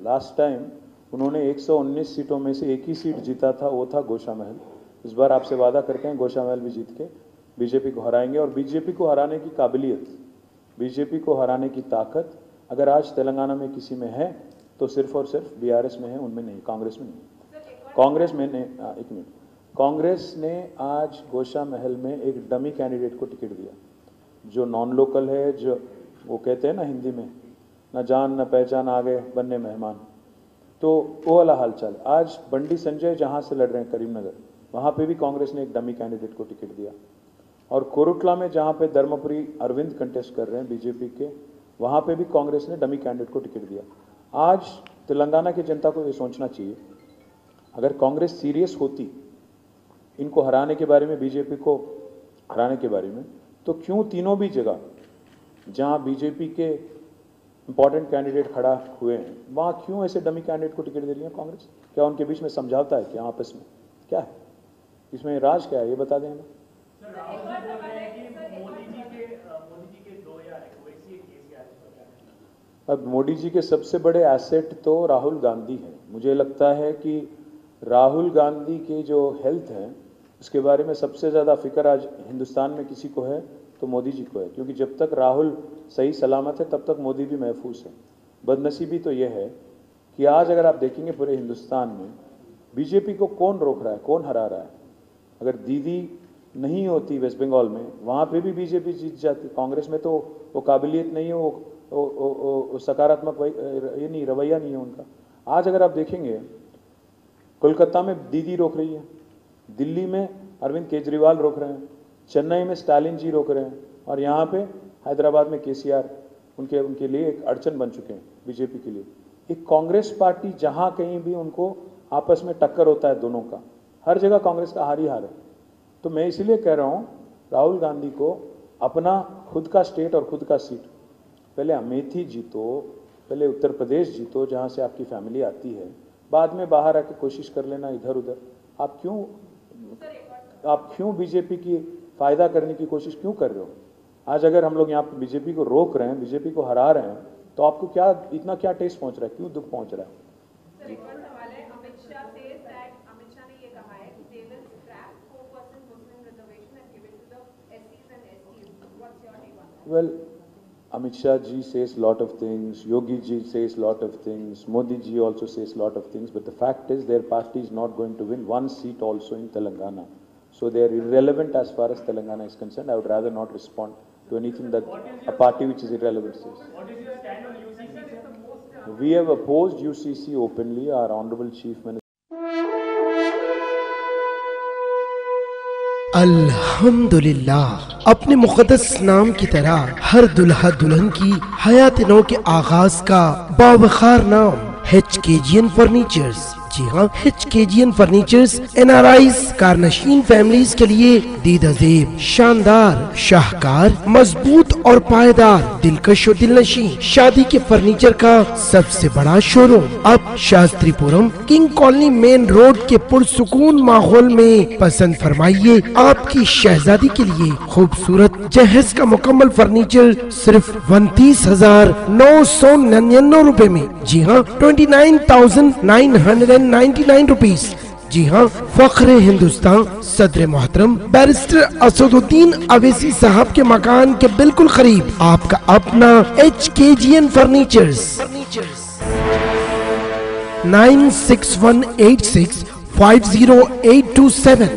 Last time उन्होंने 119 सीटों में से एक ही सीट जीता था, वो था गोशा महल। इस बार आपसे वादा करते हैं गोशा महल भी जीत के बीजेपी को हराएंगे। और बीजेपी को हराने की काबिलियत, बीजेपी को हराने की ताकत अगर आज तेलंगाना में किसी में है तो सिर्फ और सिर्फ बीआरएस में है, उनमें नहीं, कांग्रेस में नहीं। कांग्रेस में ने एक मिनट, कांग्रेस ने आज गोशा महल में एक डमी कैंडिडेट को टिकट दिया जो नॉन लोकल है, जो वो कहते हैं ना हिंदी में, न जान न पहचान, आगे बनने मेहमान, तो वो वाला हालचाल। आज बंडी संजय जहाँ से लड़ रहे हैं करीमनगर, वहाँ पे भी कांग्रेस ने एक डमी कैंडिडेट को टिकट दिया। और कोरुटला में जहाँ पे धर्मपुरी अरविंद कंटेस्ट कर रहे हैं बीजेपी के, वहाँ पे भी कांग्रेस ने डमी कैंडिडेट को टिकट दिया। आज तेलंगाना की जनता को ये सोचना चाहिए, अगर कांग्रेस सीरियस होती इनको हराने के बारे में, बीजेपी को हराने के बारे में, तो क्यों तीनों भी जगह जहाँ बीजेपी के इंपॉर्टेंट कैंडिडेट खड़ा हुए हैं वहाँ क्यों ऐसे डमी कैंडिडेट को टिकट दे रही है कांग्रेस? क्या उनके बीच में समझौता है? क्या आपस में क्या है, इसमें राज क्या है, ये बता दें हमें। अब मोदी जी के सबसे बड़े एसेट तो राहुल गांधी है। मुझे लगता है कि राहुल गांधी की जो हेल्थ है उसके बारे में सबसे ज़्यादा फिक्र आज हिंदुस्तान में किसी को है तो मोदी जी को है, क्योंकि जब तक राहुल सही सलामत है तब तक मोदी भी महफूज है। बदनसीबी तो यह है कि आज अगर आप देखेंगे पूरे हिंदुस्तान में बीजेपी को कौन रोक रहा है, कौन हरा रहा है। अगर दीदी नहीं होती वेस्ट बंगाल में, वहाँ पे भी बीजेपी जीत जाती। कांग्रेस में तो वो काबिलियत नहीं है, वो सकारात्मक ये नहीं, रवैया नहीं है उनका। आज अगर आप देखेंगे कोलकाता में दीदी रोक रही है, दिल्ली में अरविंद केजरीवाल रोक रहे हैं, चेन्नई में स्टालिन जी रोक रहे हैं, और यहाँ पे हैदराबाद में केसीआर उनके लिए एक अड़चन बन चुके हैं बीजेपी के लिए। एक कांग्रेस पार्टी जहाँ कहीं भी उनको आपस में टक्कर होता है दोनों का, हर जगह कांग्रेस का हार ही हार है। तो मैं इसलिए कह रहा हूँ राहुल गांधी को अपना खुद का स्टेट और खुद का सीट, पहले अमेठी जीतो, पहले उत्तर प्रदेश जीतो जहाँ से आपकी फैमिली आती है, बाद में बाहर आके कोशिश कर लेना इधर उधर। आप क्यों बीजेपी की फ़ायदा करने की कोशिश क्यों कर रहे हो? आज अगर हम लोग यहाँ पर बीजेपी को रोक रहे हैं, बीजेपी को हरा रहे हैं, तो आपको क्या इतना क्या टेस्ट पहुँच रहा है, क्यों दुख पहुँच रहा है? Well, Amit Shah ji says lot of things, Yogi ji says lot of things, Modi ji also says lot of things, but the fact is their party is not going to win one seat also in Telangana. So they are irrelevant as far as Telangana is concerned. I would rather not respond to anything that a party which is irrelevant says. What is your stand on UCC? We have opposed UCC openly. Our Honorable Chief Minister. अल्हम्दुलिल्लाह, अपने मुक़द्दस नाम की तरह हर दुल्हा दुल्हन की हयात नौ के आगाज का बावखार नाम HKGN फर्नीचर्स। जी हाँ, HKGN फर्नीचर्स NRIs कारनशीन फैमिलीज के लिए दीदाजेब, शानदार, शाहकार, मजबूत और पायदार, दिलकश और दिलनशी शादी के फर्नीचर का सबसे बड़ा शोरूम अब Shastripuram king colony main road के पुरसुकून माहौल में। पसंद फरमाइए आपकी शहजादी के लिए खूबसूरत जहेज का मुकम्मल फर्नीचर सिर्फ 29,999 रुपए में। जी हाँ, 29,999 रुपीज। जी हाँ, फख्रे हिंदुस्तान सदर मोहतरम बैरिस्टर असदुद्दीन अवैसी साहब के मकान के बिल्कुल करीब आपका अपना HKGN फर्नीचर्स। 9618650827